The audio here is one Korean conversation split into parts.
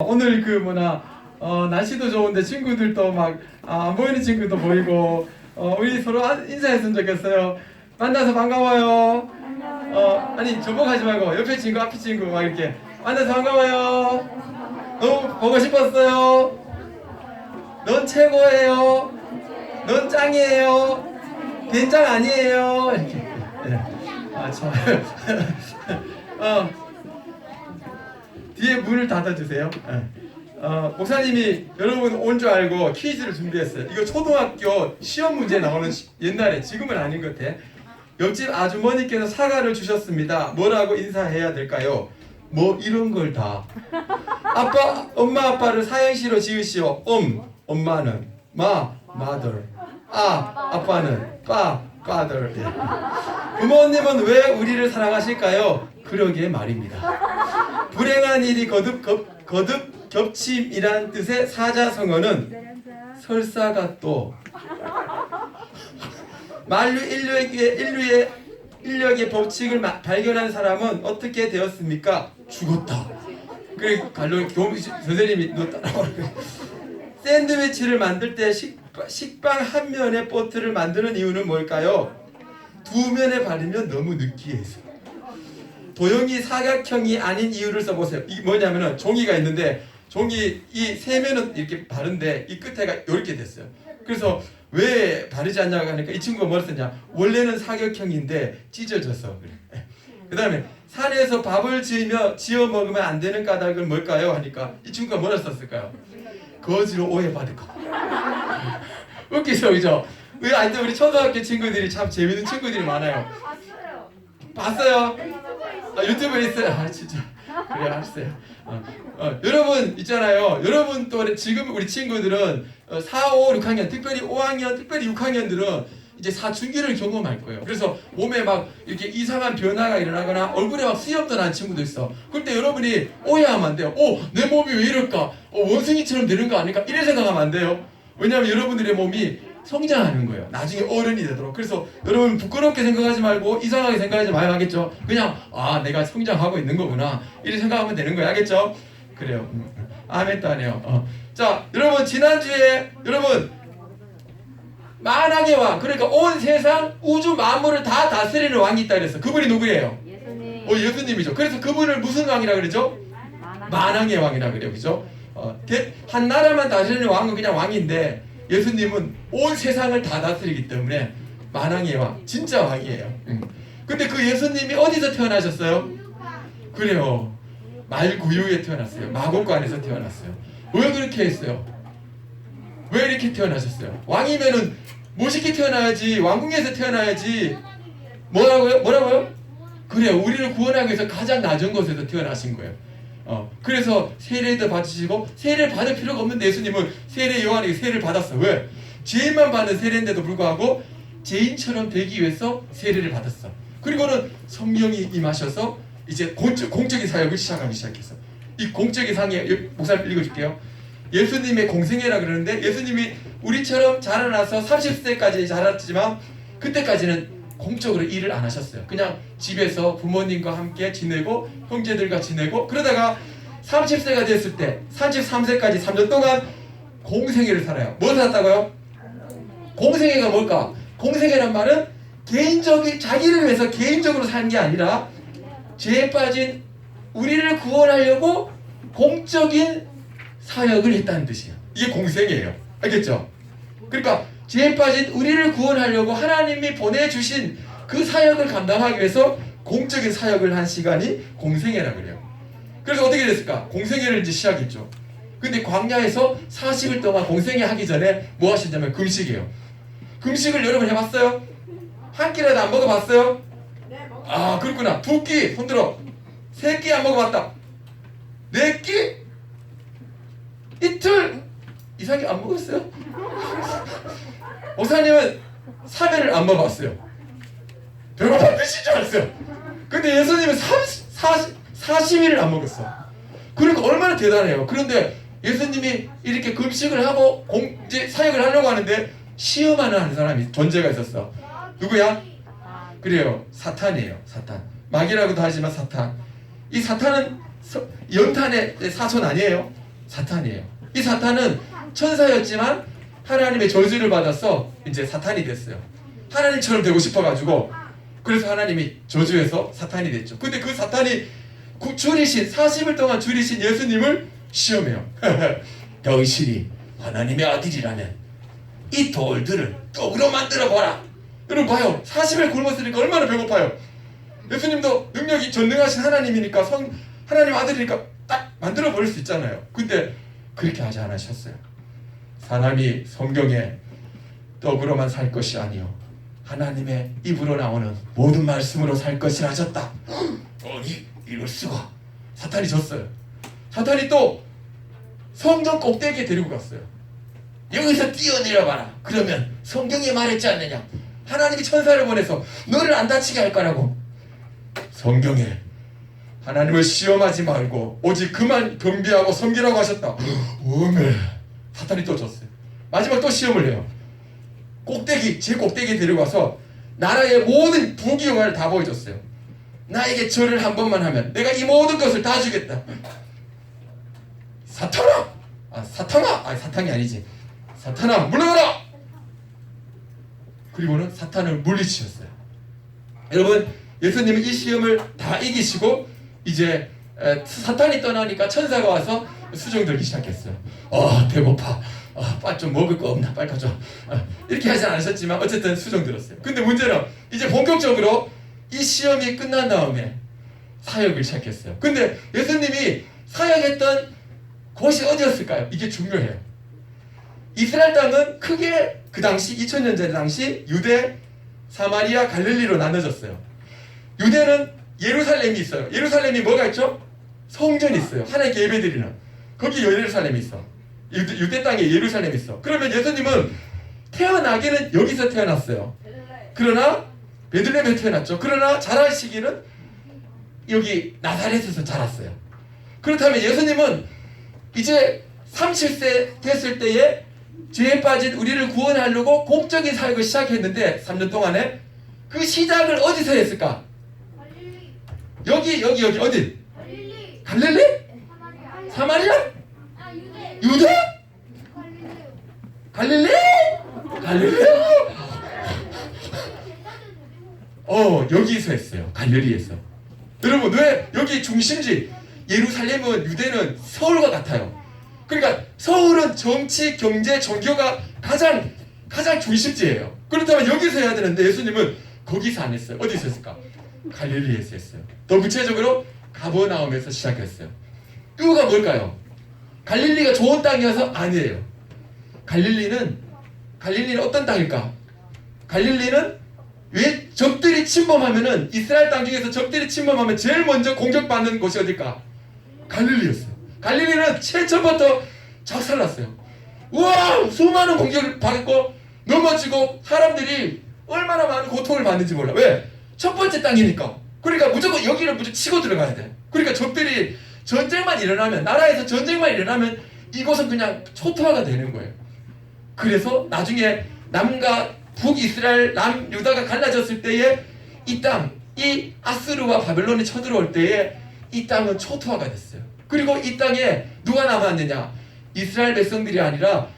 오늘 그 날씨도 좋은데 친구들도 막 안 보이는 친구도 보이고 우리 서로 인사했으면 좋겠어요. 만나서 반가워요. 아니 저보고 하지 말고 옆에 친구 앞에 친구 막 이렇게 만나서 반가워요. 너무 보고 싶었어요. 넌 최고예요. 넌 짱이에요. 된장 아니에요. 이렇게. 네. 참. 뒤에 문을 닫아주세요. 목사님이 여러분 온 줄 알고 퀴즈를 준비했어요. 이거 초등학교 시험 문제 나오는 옛날에, 지금은 아닌 것 같아. 옆집 아주머니께서 사과를 주셨습니다. 뭐라고 인사해야 될까요? 뭐 이런 걸 다. 엄마 아빠를 사행시로 지으시오. 엄마는 mother. 아빠는 father. 부모님은 왜 우리를 사랑하실까요? 그러게 말입니다. 불행한 일이 거듭 겹침이란 뜻의 사자성어는 설사가 또 만류 인류의 법칙을 발견한 사람은 어떻게 되었습니까? 죽었다. 그래 선생님이 너 따라와. 샌드위치를 만들 때 식빵 한 면에 버터를 만드는 이유는 뭘까요? 두 면에 바르면 너무 느끼해서. 도형이 사각형이 아닌 이유를 써보세요. 이게 뭐냐면은 종이가 있는데 종이 이 세 면은 이렇게 바른데 이 끝에가 이렇게 됐어요. 그래서 왜 바르지 않냐고 하니까 이 친구가 뭐라 썼냐? 원래는 사각형인데 찢어져서 그래. 그 다음에 산에서 밥을 지어 먹으면 안 되는 까닭은 뭘까요? 하니까 이 친구가 뭐라 썼을까요? 거지로 오해받을까. 웃기죠, 그죠? 하여튼 우리 초등학교 친구들이 참 재밌는 친구들이 많아요. 봤어요? 유튜브에 있어요. 진짜. 그래, 알았어요. 여러분 있잖아요. 여러분 또 지금 우리 친구들은 4, 5, 6학년, 특별히 5학년, 특별히 6학년들은 이제 사춘기를 경험할 거예요. 그래서 몸에 막 이렇게 이상한 변화가 일어나거나 얼굴에 막 수염도 난 친구도 있어. 그럴 때 여러분이 오해하면 안 돼요. 내 몸이 왜 이럴까? 원숭이처럼 되는 거 아닐까? 이래 생각하면 안 돼요. 왜냐하면 여러분들의 몸이 성장하는 거예요. 나중에 어른이 되도록. 그래서 여러분 부끄럽게 생각하지 말고 이상하게 생각하지 마요. 알겠죠? 그냥 내가 성장하고 있는 거구나. 이렇게 생각하면 되는 거예요. 알겠죠? 그래요. 아멘도 안 해요. 자, 여러분 지난주에 여러분 만왕의 왕, 그러니까 온 세상 우주 만물을 다 다스리는 왕이 있다 그랬어. 그분이 누구예요? 예수님. 예수님이죠. 그래서 그분을 무슨 왕이라 그러죠? 만왕의 왕이라 그래요. 그죠? 한 나라만 다스리는 왕은 그냥 왕인데 예수님은 온 세상을 다 다스리기 때문에 만왕의 왕, 진짜 왕이에요. 근데 그 예수님이 어디서 태어나셨어요? 그래요. 말구유에 태어났어요. 마곡간에서 태어났어요. 왜 그렇게 했어요? 왜 이렇게 태어나셨어요? 왕이면은 멋있게 태어나야지, 왕궁에서 태어나야지. 뭐라고요? 그래요. 우리를 구원하기 위해서 가장 낮은 곳에서 태어나신 거예요. 그래서 세례도 받으시고, 세례를 받을 필요가 없는데 예수님은 세례 요한에게 세례를 받았어. 왜? 죄인만 받는 세례인데도 불구하고 죄인처럼 되기 위해서 세례를 받았어. 그리고는 성령이 임하셔서 이제 공적인 사역을 시작하기 시작했어. 이 공적인 상에 목사님 읽어줄게요. 예수님의 공생애라 그러는데 예수님이 우리처럼 자라나서 30세까지 자랐지만 그때까지는 공적으로 일을 안 하셨어요. 그냥 집에서 부모님과 함께 지내고 형제들과 지내고 그러다가 30세가 됐을 때 33세까지 3년 동안 공생애를 살아요. 뭘 살았다고요? 공생애가 뭘까? 공생애란 말은 개인적인 자기를 위해서 개인적으로 사는 게 아니라 죄에 빠진 우리를 구원하려고 공적인 사역을 했다는 뜻이에요. 이게 공생애예요. 알겠죠? 그러니까 죄에 빠진 우리를 구원하려고 하나님이 보내주신 그 사역을 감당하기 위해서 공적인 사역을 한 시간이 공생애라고 그래요. 그래서 어떻게 됐을까? 공생애를 이제 시작했죠. 근데 광야에서 40일 동안 공생애 하기 전에 뭐 하셨냐면 금식이에요. 금식을 여러분 해봤어요? 한 끼라도 안 먹어봤어요? 아, 그렇구나. 2끼 손들어. 3끼 안 먹어봤다. 4끼? 이틀 이상하게 안 먹었어요? 목사님은 3일을 안 먹어봤어요. 배고파 드실 줄 알았어요. 근데 예수님은 40일을 안 먹었어. 그러니까 얼마나 대단해요. 그런데 예수님이 이렇게 금식을 하고 이제 사역을 하려고 하는데 시험하는 사람이 존재가 있었어. 누구야? 그래요. 사탄이에요. 사탄. 마귀라고도 하지만 사탄. 이 사탄은 연탄의 사손 아니에요? 사탄이에요. 이 사탄은 천사였지만 하나님의 저주를 받아서 이제 사탄이 됐어요. 하나님처럼 되고 싶어가지고 그래서 하나님이 저주해서 사탄이 됐죠. 근데 그 사탄이 줄이신 40일 동안 줄이신 예수님을 시험해요. 당신이 하나님의 아들이라면 이 돌들을 떡으로 만들어 봐라. 여러분 봐요. 40일 굶었으니까 얼마나 배고파요. 예수님도 능력이 전능하신 하나님이니까 하나님 아들이니까 딱 만들어 버릴 수 있잖아요. 근데 그렇게 하지 않으셨어요. 사람이 성경에 떡으로만 살 것이 아니요 하나님의 입으로 나오는 모든 말씀으로 살 것이라 하셨다. 아니 이럴 수가. 사탄이 졌어요. 사탄이 또 성전 꼭대기에 데리고 갔어요. 여기서 뛰어내려봐라. 그러면 성경에 말했지 않느냐. 하나님이 천사를 보내서 너를 안 다치게 할 거라고. 성경에 하나님을 시험하지 말고 오직 그만 경배하고 섬기라고 하셨다. 오메. 사탄이 또 졌어요. 마지막 또 시험을 해요. 제 꼭대기에 데려가서 나라의 모든 부귀영화를 다 보여줬어요. 나에게 절을 한 번만 하면 내가 이 모든 것을 다 주겠다. 사탄아! 사탄이 아니지. 사탄아 물러가라! 그리고는 사탄을 물리치셨어요. 여러분 예수님은 이 시험을 다 이기시고 이제 사탄이 떠나니까 천사가 와서 수종 들기 시작했어요. 배고파. 빨리 좀 먹을 거 없나? 빨리 가져. 이렇게 하진 않으셨지만 어쨌든 수종 들었어요. 근데 문제는 이제 본격적으로 이 시험이 끝난 다음에 사역을 시작했어요. 근데 예수님이 사역했던 곳이 어디였을까요? 이게 중요해요. 이스라엘 땅은 크게 그 당시 2000년 전 당시 유대, 사마리아, 갈릴리로 나눠졌어요. 유대는 예루살렘이 있어요. 예루살렘이 뭐가 있죠? 성전이 있어요. 하나님께 예배드리는. 거기 예루살렘이 있어. 유대 땅에 예루살렘이 있어. 그러면 예수님은 태어나기는 여기서 태어났어요. 그러나 베들레헴에서 태어났죠. 그러나 자랄 시기는 여기 나사렛에서 자랐어요. 그렇다면 예수님은 이제 30세 됐을 때에 죄에 빠진 우리를 구원하려고 공적인 사역을 시작했는데 3년 동안에 그 시작을 어디서 했을까? 여기 어디? 갈릴리? 사마리아? 유대? 갈릴리? 여기서 했어요. 갈릴리에서. 여러분 왜 여기 중심지 예루살렘은 유대는 서울과 같아요. 그러니까 서울은 정치, 경제, 종교가 가장 중심지예요. 그렇다면 여기서 해야 되는데 예수님은 거기서 안 했어요. 어디서 했을까? 갈릴리에서 했어요. 더 구체적으로 가버나움에서 시작했어요. 이유가 뭘까요? 갈릴리가 좋은 땅이어서 아니에요. 갈릴리는 어떤 땅일까? 갈릴리는 왜 적들이 침범하면은 이스라엘 땅 중에서 적들이 침범하면 제일 먼저 공격받는 곳이 어딜까? 갈릴리였어요. 갈릴리는 최초부터 작살났어요. 우와! 수많은 공격을 받고 넘어지고 사람들이 얼마나 많은 고통을 받는지 몰라. 왜? 첫 번째 땅이니까. 그러니까 무조건 여기를 무조건 치고 들어가야 돼. 그러니까 적들이 전쟁만 일어나면 나라에서 전쟁만 일어나면 이곳은 그냥 초토화가 되는 거예요. 그래서 나중에 남과 북이스라엘 남유다가 갈라졌을 때에 이 땅, 이 아스르와 바벨론이 쳐들어올 때에 이 땅은 초토화가 됐어요. 그리고 이 땅에 누가 남았느냐? 이스라엘 백성들이 아니라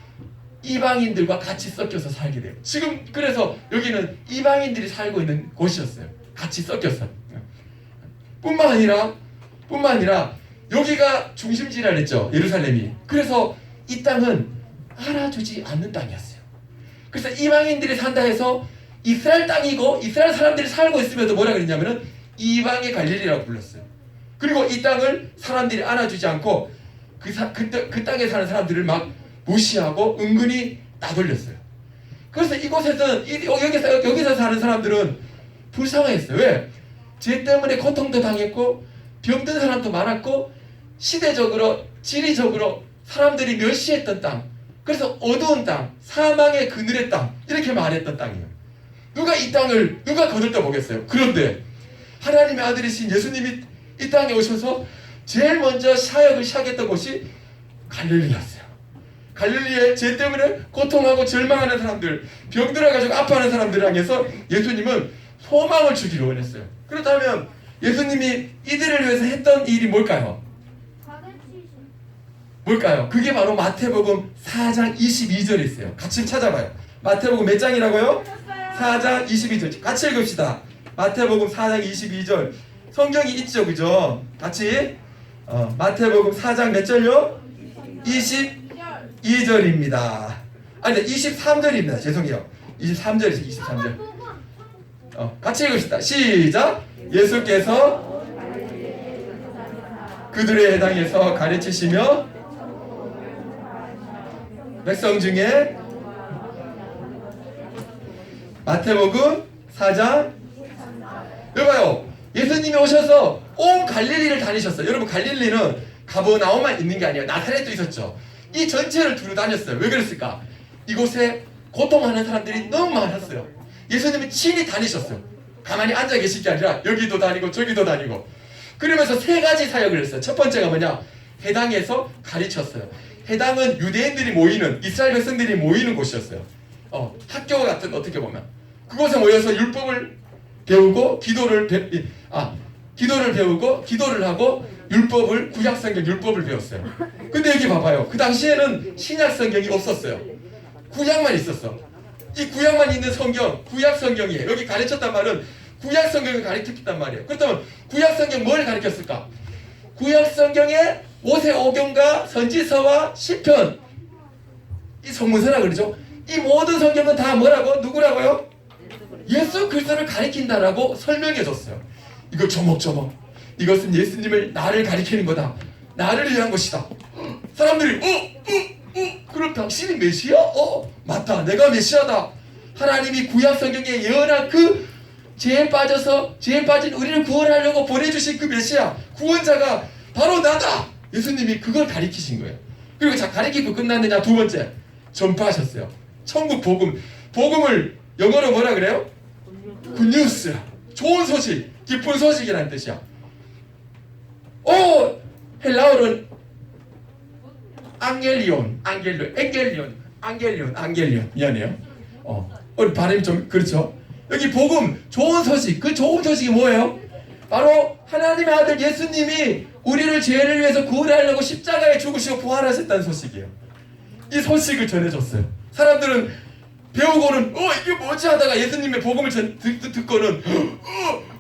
이방인들과 같이 섞여서 살게 돼요. 지금 그래서 여기는 이방인들이 살고 있는 곳이었어요. 같이 섞였어요. 뿐만 아니라 여기가 중심지라 그랬죠. 예루살렘이. 그래서 이 땅은 알아주지 않는 땅이었어요. 그래서 이방인들이 산다 해서 이스라엘 땅이고 이스라엘 사람들이 살고 있으면서 뭐라 그랬냐면은 이방의 갈릴리라고 불렀어요. 그리고 이 땅을 사람들이 안아주지 않고 그 땅에 사는 사람들을 막 무시하고 은근히 따돌렸어요. 그래서 이곳에서는 여기서 사는 사람들은 불쌍했어요. 왜? 죄 때문에 고통도 당했고 병든 사람도 많았고 시대적으로 지리적으로 사람들이 멸시했던 땅. 그래서 어두운 땅, 사망의 그늘의 땅 이렇게 말했던 땅이에요. 누가 거들떠 보겠어요. 그런데 하나님의 아들이신 예수님이 이 땅에 오셔서 제일 먼저 사역을 시작했던 곳이 갈릴리였어요. 갈릴리에 죄 때문에 고통하고 절망하는 사람들, 병들어가지고 아파하는 사람들을 향해서 예수님은 소망을 주기를 원했어요. 그렇다면 예수님이 이들을 위해서 했던 일이 뭘까요? 뭘까요? 그게 바로 마태복음 4장 22절에 있어요. 같이 찾아봐요. 마태복음 몇 장이라고요? 4장 22절. 같이 읽읍시다. 마태복음 4장 22절. 성경이 있죠, 그죠? 같이 마태복음 4장 몇 절요? 22절입니다. 아니, 23절입니다. 죄송해요. 23절이죠, 23절. 같이 읽읍시다. 시작. 예수께서 그들에 해당해서 가르치시며 백성 중에 마태복음 4장 여봐요. 예수님이 오셔서 온 갈릴리를 다니셨어요. 여러분, 갈릴리는 가버나움만 있는 게 아니에요. 나사렛도 있었죠. 이 전체를 두루 다녔어요. 왜 그랬을까? 이곳에 고통하는 사람들이 너무 많았어요. 예수님이 친히 다니셨어요. 가만히 앉아 계실 게 아니라 여기도 다니고 저기도 다니고. 그러면서 세 가지 사역을 했어요. 첫 번째가 뭐냐? 회당에서 가르쳤어요. 회당은 유대인들이 모이는, 이스라엘 백성들이 모이는 곳이었어요. 학교 같은, 어떻게 보면 그곳에 모여서 율법을 배우고 기도를 배우고 기도를 하고 율법을, 구약성경 율법을 배웠어요. 근데 여기 봐봐요. 그 당시에는 신약성경이 없었어요. 구약만 있었어. 이 구약만 있는 성경, 구약성경이에요. 여기 가르쳤단 말은 구약성경을 가르쳤단 말이에요. 그렇다면 구약성경 뭘 가르쳤을까? 구약성경에 모세오경과 선지서와 시편, 이 성문서라 그러죠. 이 모든 성경은 다 뭐라고? 누구라고요? 예수 그리스도를 가리킨다라고 설명해 줬어요. 이거 조목조목, 이것은 예수님을, 나를 가리키는 거다. 나를 위한 것이다. 사람들이 그럼 당신이 메시아? 맞다, 내가 메시아다. 하나님이 구약성경에 예언한 그 죄에 빠진 우리를 구원하려고 보내주신 그 메시아, 구원자가 바로 나다. 예수님이 그걸 가리키신 거예요. 그리고 자, 가리키고 끝났느냐? 두 번째, 전파하셨어요. 천국 복음. 복음을 영어로 뭐라 그래요? 굿뉴스. 좋은 소식, 기쁜 소식이라는 뜻이야. 헬라어는 앙겔리온. 미안해요. 우리 발음이 좀 그렇죠. 여기 복음, 좋은 소식. 그 좋은 소식이 뭐예요? 바로 하나님의 아들 예수님이 우리를 죄를 위해서 구원하려고 십자가에 죽으시고 부활하셨다는 소식이에요. 이 소식을 전해줬어요. 사람들은 배우고는 이게 뭐지 하다가 예수님의 복음을 듣고는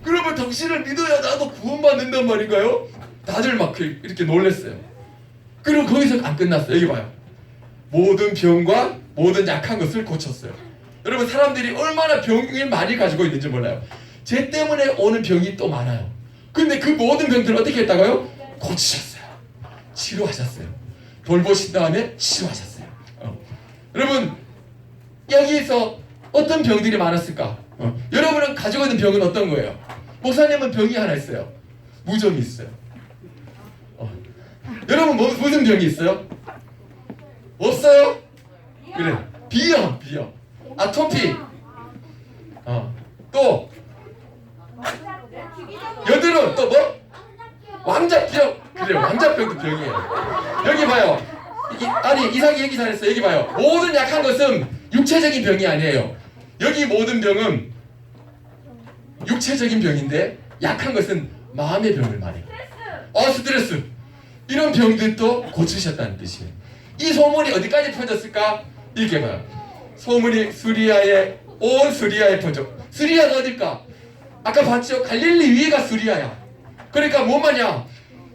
그러면 당신을 믿어야 나도 구원받는단 말인가요? 다들 막 이렇게 놀랬어요. 그리고 거기서 안 끝났어요. 여기 봐요. 모든 병과 모든 약한 것을 고쳤어요. 여러분, 사람들이 얼마나 병을 많이 가지고 있는지 몰라요. 죄 때문에 오는 병이 또 많아요. 근데 그 모든 병들을 어떻게 했다고요? 고치셨어요. 치료하셨어요. 돌보신 다음에 치료하셨어요. 여러분, 여기서 어떤 병들이 많았을까? 여러분은 가지고 있는 병은 어떤 거예요? 목사님은 병이 하나 있어요. 무좀이 있어요. 여러분 무슨 병이 있어요? 없어요? 그래, 비염. 아토피. 또 여드름. 또 뭐? 왕자병. 그래, 왕자병도 병이에요. 여기 봐요. 이상이 얘기 잘했어. 여기 봐요. 모든 약한 것은 육체적인 병이 아니에요. 여기 모든 병은 육체적인 병인데 약한 것은 마음의 병을 말해요. 스트레스. 이런 병들도 고치셨다는 뜻이에요. 이 소문이 어디까지 퍼졌을까? 이렇게 봐요. 소문이 온 수리아에 퍼져. 수리아가 어딜까? 아까 봤죠? 갈릴리 위가 수리아야. 그러니까 뭐마냐?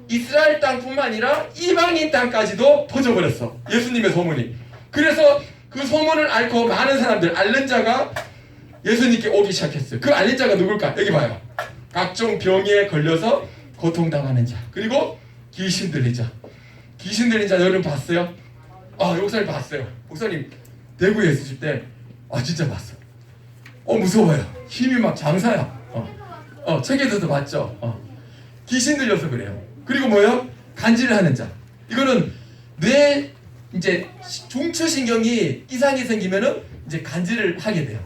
이스라엘 땅뿐만 아니라 이방인 땅까지도 퍼져버렸어. 예수님의 소문이. 그래서 그 소문을 앓고 많은 사람들, 앓는 자가 예수님께 오기 시작했어요. 그 앓는 자가 누굴까? 여기 봐요. 각종 병에 걸려서 고통당하는 자, 그리고 귀신 들린 자. 귀신 들린 자 여러분 봤어요? 목사님 봤어요. 목사님 대구에 있으실 때 진짜 봤어. 무서워요. 힘이 막 장사야. 책에서도 봤죠. 귀신 들려서 그래요. 그리고 뭐요? 간질을 하는 자. 이거는 뇌 이제 중추신경이 이상이 생기면은 이제 간질을 하게 돼요.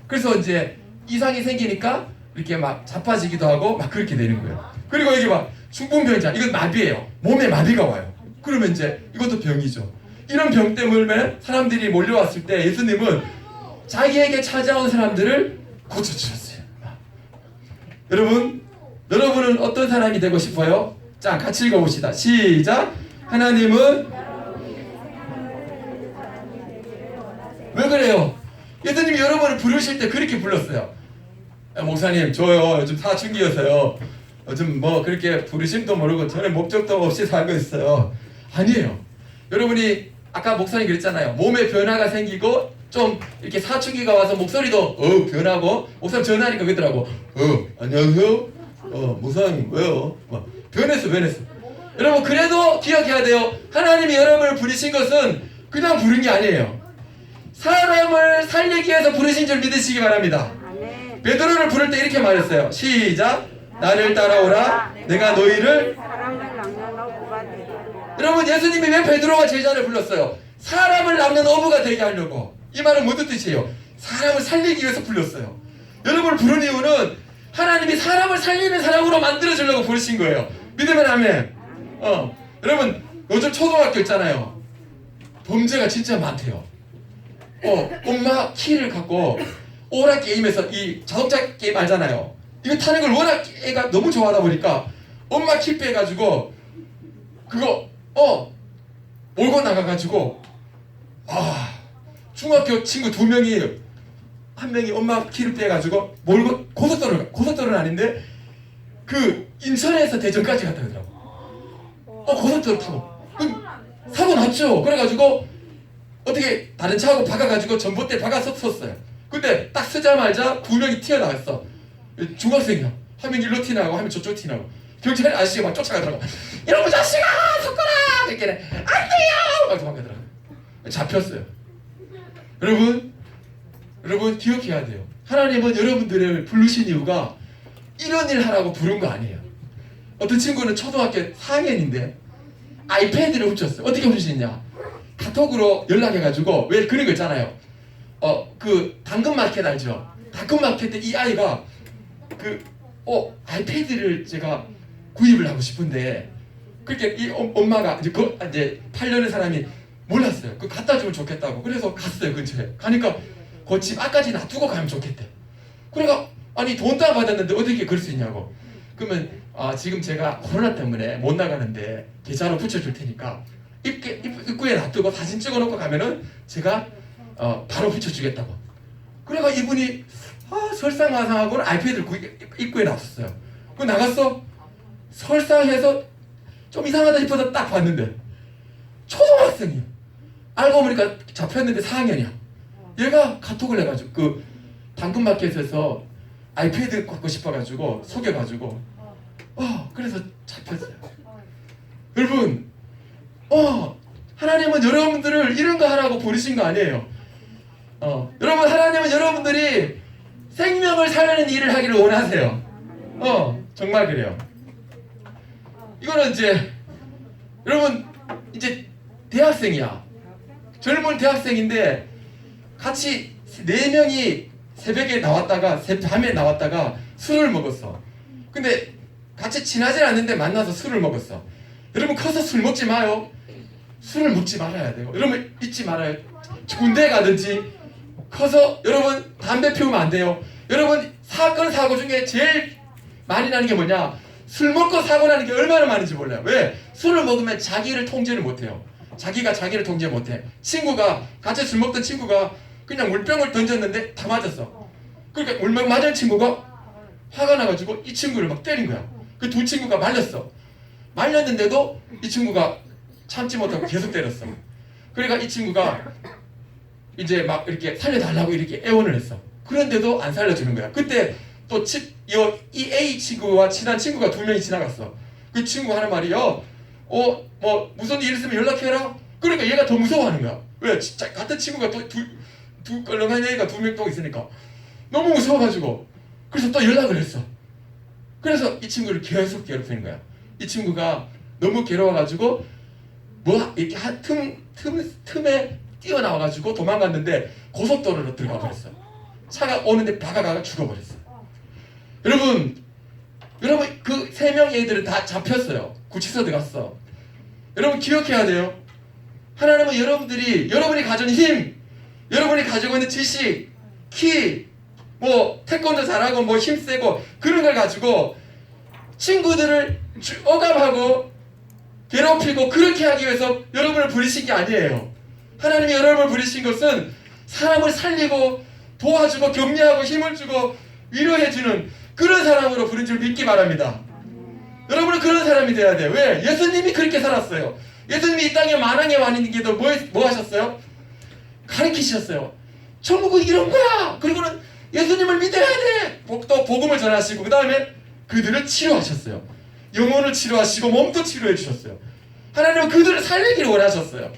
그래서 이제 이상이 생기니까 이렇게 막 자빠지기도 하고 막 그렇게 되는 거예요. 그리고 여기 봐, 중풍병자. 이건 마비예요. 몸에 마비가 와요. 그러면 이제 이것도 병이죠. 이런 병 때문에 사람들이 몰려왔을 때 예수님은 자기에게 찾아온 사람들을 고쳐주셨어요. 여러분은 어떤 사람이 되고 싶어요? 자, 같이 읽어봅시다. 시작. 하나님은 왜 그래요? 예수님이 여러분을 부르실 때 그렇게 불렀어요. 목사님 저요 요즘 사춘기여서요 요즘 뭐 그렇게 부르심도 모르고 저는 목적도 없이 살고 있어요. 아니에요. 여러분이 아까 목사님 그랬잖아요. 몸에 변화가 생기고 좀 이렇게 사춘기가 와서 목소리도 변하고 목사님 전화하니까 그러더라고. 안녕하세요. 목사님 왜요? 변했어. 여러분 그래도 기억해야 돼요. 하나님이 여러분을 부르신 것은 그냥 부른 게 아니에요. 사람을 살리기 위해서 부르신 줄 믿으시기 바랍니다. 베드로를 부를 때 이렇게 말했어요. 시작. 나를 따라오라. 내가 너희를. 여러분 예수님이 왜 베드로와 제자를 불렀어요? 사람을 낚는 어부가 되게 하려고. 이 말은 무슨 뜻이에요? 사람을 살리기 위해서 불렀어요. 여러분을 부른 이유는 하나님이 사람을 살리는 사람으로 만들어주려고 부르신 거예요. 믿으면 아멘. 여러분 요즘 초등학교 있잖아요. 범죄가 진짜 많대요. 엄마 키를 갖고 오락 게임에서 이 자동차 게임 알잖아요. 이거 타는 걸 워낙 애가 너무 좋아하다 보니까 엄마 키 빼가지고 그거 몰고 나가가지고 중학교 친구 2명이 한 명이 엄마 키를 빼가지고 몰고 고속도로는 아닌데 그 인천에서 대전까지 갔다 그러더라고. 고속도로 타고 사고 났죠. 그래가지고 어떻게 다른 차하고 박아가지고 전봇대 박아서 섰어요. 근데 딱 서자마자 2명이 튀어나왔어. 중학생이야. 한 명이 일로 튀어나가고 한 명 저쪽 튀어나가고 경찰 아저씨가 막 쫓아가더라고. 이러고 자식아 섞어라 이렇게 안 돼요 막 도망가더라고. 잡혔어요. 여러분 기억해야 돼요. 하나님은 여러분들을 부르신 이유가 이런 일 하라고 부른 거 아니에요. 어떤 친구는 초등학교 4학년인데 아이패드를 훔쳤어요. 어떻게 훔치냐? 카톡으로 연락해가지고 왜 그런 거 있잖아요. 그 당근마켓 알죠? 당근마켓에 이 아이가 아이패드를 제가 구입을 하고 싶은데 그렇게 이 엄마가 이제 팔려는 사람이 몰랐어요. 그 갖다 주면 좋겠다고. 그래서 갔어요. 근처에 가니까 그 집 앞까지 놔두고 가면 좋겠대. 그러니까 아니 돈도 안 받았는데 어떻게 그럴 수 있냐고. 그러면 지금 제가 코로나 때문에 못 나가는데 계좌로 붙여줄 테니까 입구에 놔두고 사진 찍어놓고 가면은 제가 바로 붙여주겠다고. 그래가 이분이 설상화상하고는 아이패드를 입구에 놨었어요. 그 나갔어. 설상해서 좀 이상하다 싶어서 딱 봤는데 초등학생이야. 알고 보니까 잡혔는데 4학년이야. 얘가 카톡을 해가지고 그 당근마켓에서 아이패드 갖고 싶어가지고 속여가지고 그래서 잡혔어요. 여러분 하나님은 여러분들을 이런 거 하라고 부르신 거 아니에요. 여러분 하나님은 여러분들이 생명을 살리는 일을 하기를 원하세요. 정말 그래요. 이거는 이제 여러분 이제 대학생이야. 젊은 대학생인데 같이 4명이 새벽에 나왔다가 밤에 나왔다가 술을 먹었어. 근데 같이 친하지 않는데 만나서 술을 먹었어. 여러분 커서 술 먹지 마요. 술을 먹지 말아야 돼요. 여러분 잊지 말아요. 군대 가든지 커서 여러분 담배 피우면 안 돼요. 여러분 사건 사고 중에 제일 많이 나는 게 뭐냐? 술 먹고 사고 나는 게 얼마나 많은지 몰라요. 왜? 술을 먹으면 자기를 통제를 못해요. 자기가 자기를 통제 못해. 같이 술 먹던 친구가 그냥 물병을 던졌는데 다 맞았어. 그러니까 물병 맞은 친구가 화가 나가지고 이 친구를 막 때린 거야. 그 두 친구가 말렸어. 말렸는데도 이 친구가 참지 못하고 계속 때렸어. 그러니까 이 친구가 이제 막 이렇게 살려달라고 이렇게 애원을 했어. 그런데도 안 살려주는 거야. 그때 또 이 A 친구와 친한 친구가 2명이 지나갔어. 그 친구 하는 말이요. 뭐 무슨 일 있으면 연락해라. 그러니까 얘가 더 무서워하는 거야. 왜? 진짜 같은 친구가 또 두 껄렁한 애가 2명 또 있으니까 너무 무서워가지고 그래서 또 연락을 했어. 그래서 이 친구를 계속 괴롭히는 거야. 이 친구가 너무 괴로워가지고 뭐 이렇게 틈에 뛰어나와가지고 도망갔는데 고속도로로 들어가 버렸어. 차가 오는데 박아가가 죽어버렸어. 여러분 그 3명의 애들은 다 잡혔어요. 구치소 들어갔어. 여러분 기억해야 돼요. 하나님은 여러분이 가진 힘, 여러분이 가지고 있는 지식, 키, 뭐 태권도 잘하고 뭐 힘세고 그런 걸 가지고 친구들을 억압하고 괴롭히고 그렇게 하기 위해서 여러분을 부르신 게 아니에요. 하나님이 여러분을 부르신 것은 사람을 살리고 도와주고 격려하고 힘을 주고 위로해주는 그런 사람으로 부른 줄 믿기 바랍니다. 여러분은 그런 사람이 돼야 돼요. 왜? 예수님이 그렇게 살았어요. 예수님이 이 땅에 만왕에 왔는 게도 뭐 하셨어요? 가르치셨어요. 천국은 이런 거야. 그리고는 예수님을 믿어야 돼. 또 복음을 전하시고 그 다음에 그들을 치료하셨어요. 영혼을 치료하시고 몸도 치료해 주셨어요. 하나님은 그들을 살리기를 원하셨어요.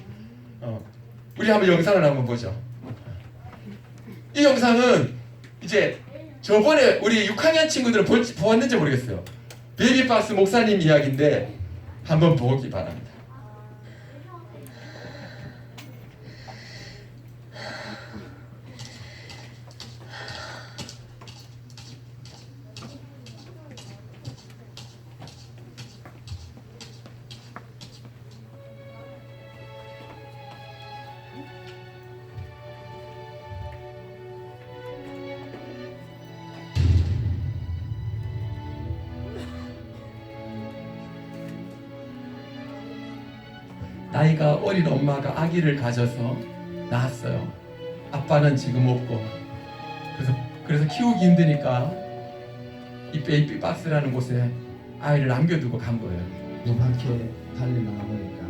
우리 한번 영상을 한번 보죠. 이 영상은 이제 저번에 우리 6학년 친구들은 보았는지 모르겠어요. 베이비박스 목사님 이야기인데 한번 보기 바랍니다. 나이가 어린 엄마가 아기를 가져서 낳았어요. 아빠는 지금 없고 그래서 키우기 힘드니까 이 베이비 박스라는 곳에 아이를 남겨두고 간 거예요. 요렇게 달려나가 보니까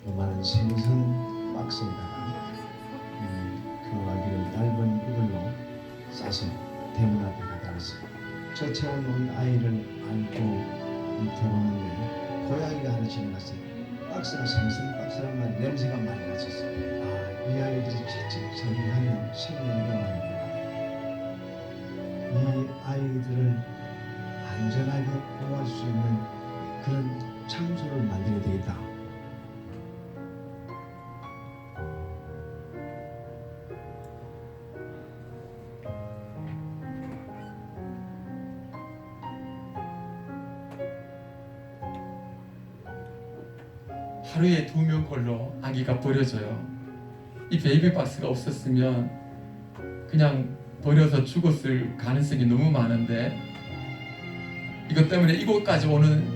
요만한 생선 박스에다가 그 아기를 얇은 이불로 싸서 대문 앞에 갖다 놨어요. 저 채워놓은 아이를 안고 들어오는데 고양이가 하나 지나갔어요. 박스가 생선 박스란 말이 냄새가 많이 났었어요. 이 아이들이 채찍 정리하는 생명력만이구나. 이 아이들을 안전하게 보호할 수 있는 그런 장소를 만들어야 되겠다. 하루에 2명 꼴로 아기가 버려져요. 이 베이비 박스가 없었으면 그냥 버려서 죽었을 가능성이 너무 많은데 이것 때문에 이곳까지 오는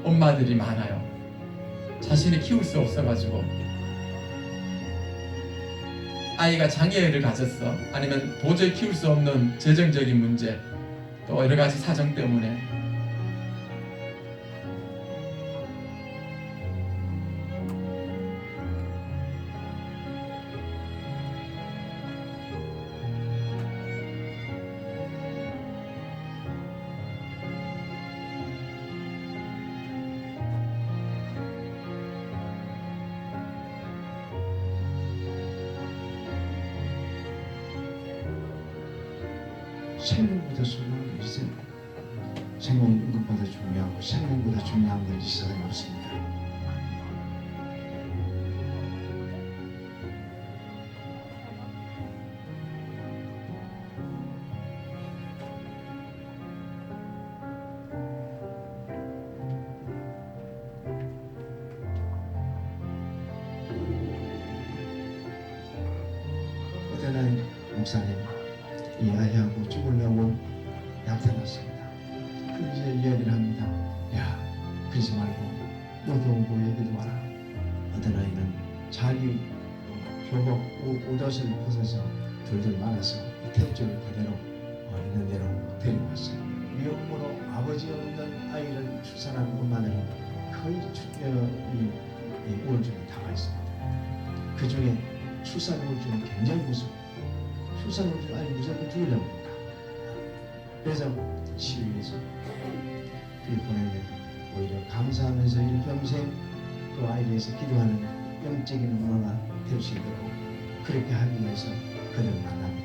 엄마들이 많아요. 자신이 키울 수 없어가지고 아이가 장애를 가졌어, 아니면 도저히 키울 수 없는 재정적인 문제, 또 여러 가지 사정 때문에 생명보다 중요한 게 있어요. 생명은 이것보다 중요하고 생명보다 중요한 건 이 세상에 없습니다. 어제는 목사님 이 아이하고 죽으려고 나타났습니다. 이제 이야기를 합니다. 야, 그러지 말고 너도 오고 얘기도 와라. 어떤 아이는 자기 교복 옷을 벗어서 둘둘 말아서 탯줄 그대로 있는 대로 데리고 왔어요. 위험으로 아버지 없는 아이를 출산한 엄마들은 거의 이 우울증에 당하 있습니다. 그 중에 출산 우울증은 굉장히 무서워요. 출산 우울증 아니 무조건 죽이려고 합니다. 그래서 치유해서 보내면 오히려 감사하면서 일평생 그 아이에 대해서 기도하는 영적인 엄마가 될 수 있도록 그렇게 하기 위해서 그들 만납니다.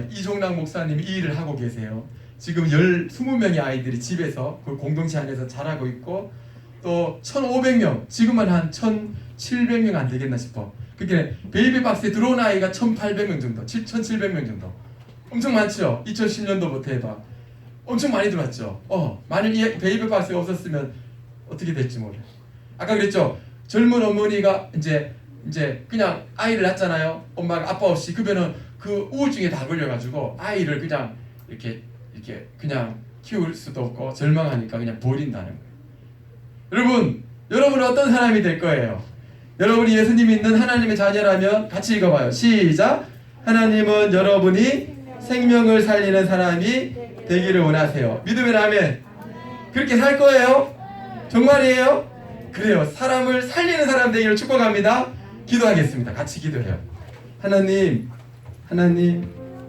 이종락 목사님이 이 일을 하고 계세요. 지금 20명의 아이들이 집에서 그 공동체 안에서 자라고 있고 또 1,500명, 지금은 한 1,700명 안 되겠나 싶어. 그렇게 베이비박스에 들어온 아이가 1,800명 정도, 1,700명 정도. 엄청 많죠? 2010년도부터 해봐. 엄청 많이 들어왔죠? 만일 이 베이비박스가 없었으면 어떻게 될지 몰라요. 아까 그랬죠? 젊은 어머니가 이제 그냥 아이를 낳잖아요. 엄마가 아빠 없이. 그러면은 그 우울증에 다 걸려가지고 아이를 그냥 이렇게 그냥 키울 수도 없고 절망하니까 그냥 버린다는 거예요. 여러분은 어떤 사람이 될 거예요? 여러분이 예수님 믿는 하나님의 자녀라면 같이 읽어봐요. 시작. 하나님은 여러분이 생명을 살리는 사람이 되기를 원하세요. 믿으면 아멘. 그렇게 살 거예요? 정말이에요? 그래요. 사람을 살리는 사람 되기를 축복합니다. 기도하겠습니다. 같이 기도해요. 하나님